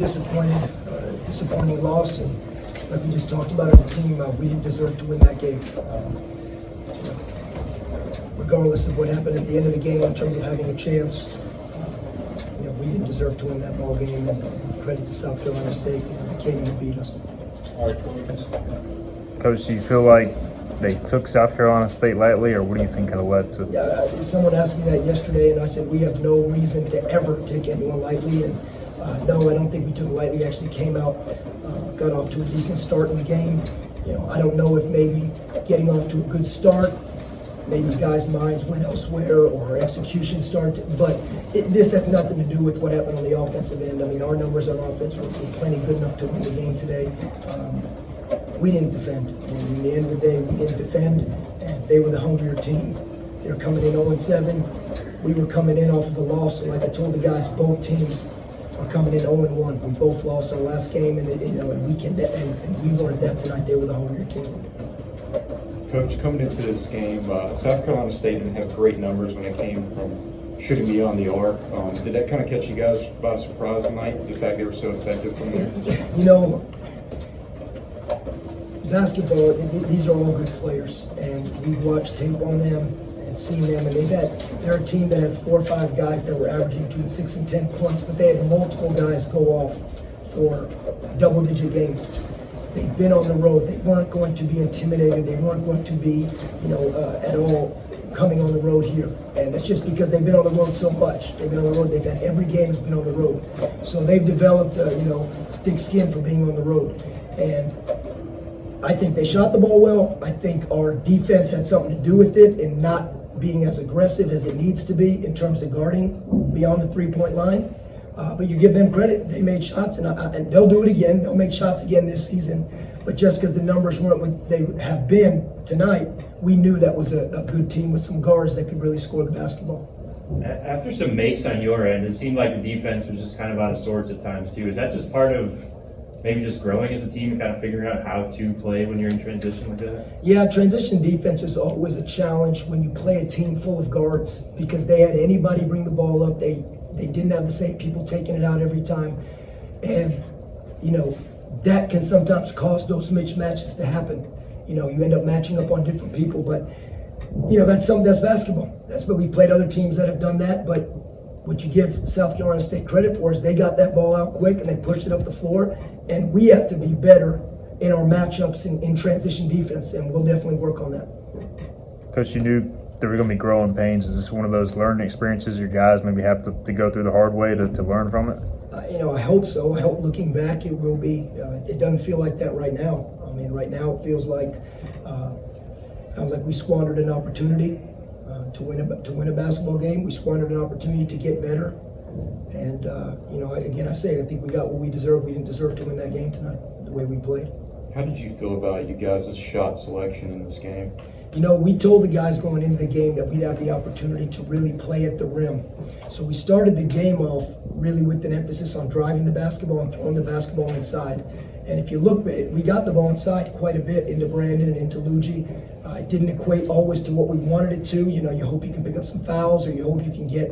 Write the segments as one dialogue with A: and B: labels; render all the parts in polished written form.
A: disappointing loss, and like we just talked about as a team, we didn't deserve to win that game. Regardless of what happened at the end of the game in terms of having a chance, we didn't deserve to win that ball game. And credit to South Carolina State, they came in and beat us.
B: All right,
C: Coach, do you feel like they took South Carolina State lightly, or what do you think kind of led to?
A: Yeah, someone asked me that yesterday, and I said we have no reason to ever take anyone lightly. And no, I don't think we took it lightly. We actually came out, got off to a decent start in the game. I don't know if maybe getting off to a good start, maybe guys' minds went elsewhere or execution started, but this has nothing to do with what happened on the offensive end. I mean, our numbers on offense were plenty good enough to win the game today. We didn't defend. In the end of the day, we didn't defend, and they were the hungrier team. They were coming in 0-7. We were coming in off of a loss, and like I told the guys, both teams are coming in 0-1. We both lost our last game, and we weren't that tonight. They were the hungrier team.
B: Coach, coming into this game, South Carolina State didn't have great numbers when it came from shooting beyond the arc. Did that kind of catch you guys by surprise tonight, the fact they were so effective from there?
A: Basketball, these are all good players, and we've watched tape on them and seen them, and they're a team that had 4 or 5 guys that were averaging between 6 and 10 points, but they had multiple guys go off for double-digit games. They've been on the road. They weren't going to be intimidated. They weren't going to be, at all coming on the road here. And that's just because they've been on the road so much. They've been on the road. They've had every game has been on the road. So they've developed, thick skin for being on the road. And I think they shot the ball well. I think our defense had something to do with it and not being as aggressive as it needs to be in terms of guarding beyond the three-point line. But you give them credit. They made shots, and they'll do it again. They'll make shots again this season. But just because the numbers weren't what they have been tonight, we knew that was a good team with some guards that could really score the basketball.
D: After some makes on your end, it seemed like the defense was just kind of out of sorts at times too. Is that just part of maybe just growing as a team and kind of figuring out how to play when you're in transition like that?
A: Yeah, transition defense is always a challenge when you play a team full of guards because they had anybody bring the ball up. They didn't have the same people taking it out every time. And, that can sometimes cause those mismatches to happen. You end up matching up on different people, but, that's basketball. That's what we played other teams that have done that. But what you give South Carolina State credit for is they got that ball out quick and they pushed it up the floor. And we have to be better in our matchups in transition defense, and we'll definitely work on that.
C: Coach, you knew there were going to be growing pains. Is this one of those learning experiences your guys maybe have to go through the hard way to learn from it?
A: I hope so. I hope looking back it will be. It doesn't feel like that right now. I mean, right now it feels like we squandered an opportunity to win a basketball game. We squandered an opportunity to get better. And, again, I think we got what we deserved. We didn't deserve to win that game tonight, the way we played.
B: How did you feel about you guys' shot selection in this game?
A: We told the guys going into the game that we'd have the opportunity to really play at the rim. So we started the game off really with an emphasis on driving the basketball and throwing the basketball inside. And if you look at it, we got the ball inside quite a bit into Brandon and into Luigi. It didn't equate always to what we wanted it to. You hope you can pick up some fouls or you hope you can get,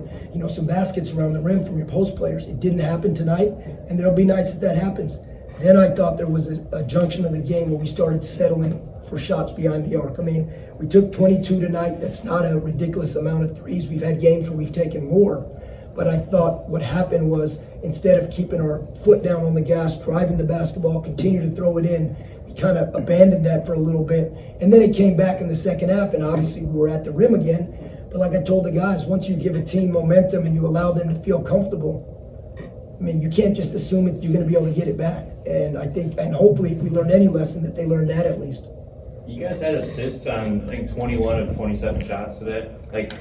A: some baskets around the rim from your post players. It didn't happen tonight, and there'll be nights that happens. Then I thought there was a junction of the game where we started settling for shots behind the arc. I mean, we took 22 tonight. That's not a ridiculous amount of threes. We've had games where we've taken more. But I thought what happened was instead of keeping our foot down on the gas, driving the basketball, continue to throw it in, we kind of abandoned that for a little bit. And then it came back in the second half, and obviously we were at the rim again. But like I told the guys, once you give a team momentum and you allow them to feel comfortable, I mean, you can't just assume that you're going to be able to get it back. And I think, and hopefully if we learned any lesson, that they learned that at least.
D: You guys had assists on, I think, 21 of 27 shots today.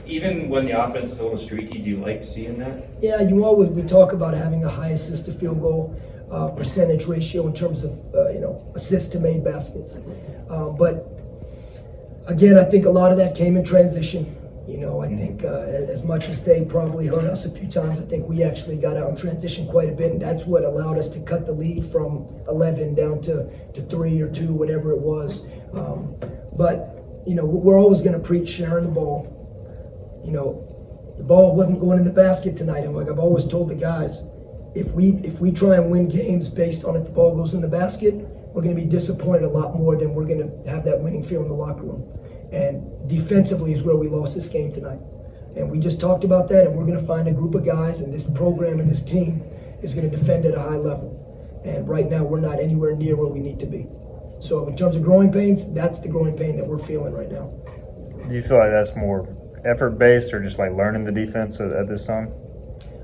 D: Even when the offense is a little streaky, do you like seeing that? Yeah,
A: we talk about having a high assist to field goal percentage ratio in terms of, assists to made baskets. But again, I think a lot of that came in transition. I think as much as they probably hurt us a few times, I think we actually got out in transition quite a bit, and that's what allowed us to cut the lead from 11 down to 3 or 2, whatever it was. But we're always going to preach sharing the ball. The ball wasn't going in the basket tonight. I've always told the guys, if we try and win games based on if the ball goes in the basket, we're going to be disappointed a lot more than we're going to have that winning feel in the locker room. And defensively is where we lost this game tonight. And we just talked about that, and we're going to find a group of guys, and this program and this team is going to defend at a high level. And right now, we're not anywhere near where we need to be. So in terms of growing pains, that's the growing pain that we're feeling right now.
C: Do you feel like that's more effort-based or just like learning the defense at this time?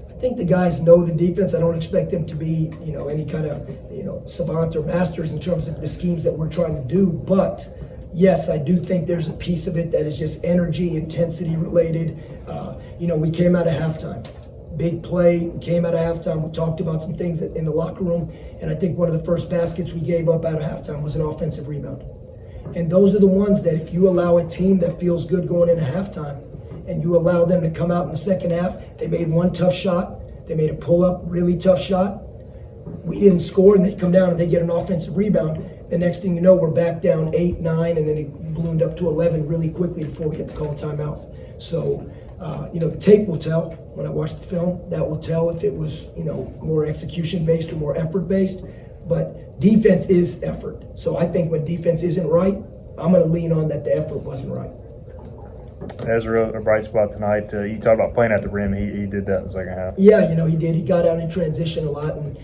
A: I think the guys know the defense. I don't expect them to be, any kind of, savant or masters in terms of the schemes that we're trying to do. But yes, I do think there's a piece of it that is just energy, intensity related. We came out of halftime. Big play, we came out of halftime. We talked about some things in the locker room. And I think one of the first baskets we gave up out of halftime was an offensive rebound. And those are the ones that if you allow a team that feels good going into halftime and you allow them to come out in the second half, they made one tough shot. They made a pull-up, really tough shot. We didn't score, and they come down and they get an offensive rebound. The next thing you know, we're back down 8, 9, and then it ballooned up to 11 really quickly before we had to call a timeout. So, the tape will tell. When I watch the film, that will tell if it was, more execution-based or more effort-based. But defense is effort. So I think when defense isn't right, I'm going to lean on that the effort wasn't right.
C: Ezra, a bright spot tonight. You talked about playing at the rim. He did that in the second half.
A: Yeah, he did. He got out in transition a lot, and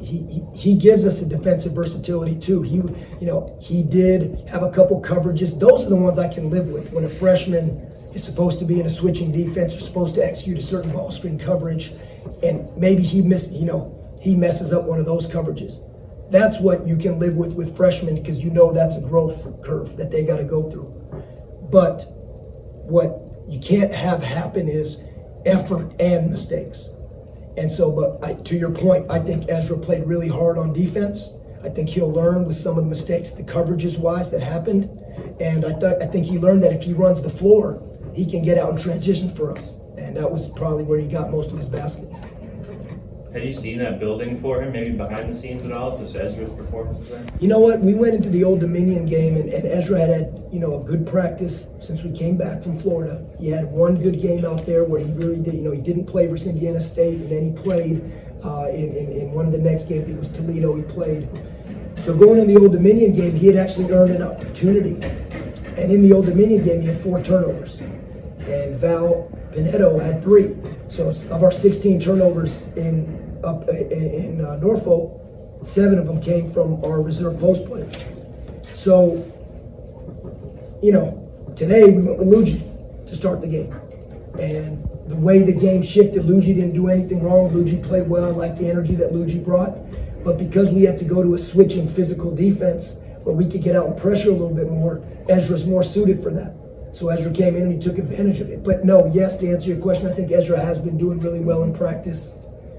A: he gives us a defensive versatility too. He did have a couple coverages. Those are the ones I can live with. When a freshman is supposed to be in a switching defense, or supposed to execute a certain ball screen coverage, and maybe he messes up one of those coverages. That's what you can live with freshmen, because that's a growth curve that they got to go through. But what you can't have happen is effort and mistakes. And so, to your point, I think Ezra played really hard on defense. I think he'll learn with some of the mistakes, the coverages-wise, that happened. And I think he learned that if he runs the floor, he can get out in transition for us. And that was probably where he got most of his baskets.
D: Have you seen that building for him, maybe behind the scenes at all, just Ezra's performance there?
A: You know what? We went into the Old Dominion game, and Ezra had a good practice since we came back from Florida. He had one good game out there where he really did. He didn't play versus Indiana State, and then he played in one of the next games. It was Toledo. He played. So going in the Old Dominion game, he had actually earned an opportunity. And in the Old Dominion game, he had 4 turnovers, and Val Pinedo had 3. So of our 16 turnovers in Norfolk, 7 of them came from our reserve post player. So, today we went with Luigi to start the game. And the way the game shifted, Luigi didn't do anything wrong. Luigi played well. I like the energy that Luigi brought. But because we had to go to a switching physical defense where we could get out and pressure a little bit more, Ezra's more suited for that. So Ezra came in and he took advantage of it. But no, yes, to answer your question, I think Ezra has been doing really well in practice.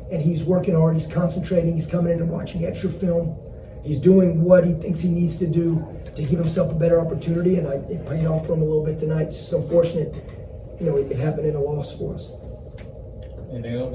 A: And he's working hard, he's concentrating, he's coming in and watching extra film. He's doing what he thinks he needs to do to give himself a better opportunity, and it paid off for him a little bit tonight. It's just unfortunate, it happened in a loss for us.
E: Anything else?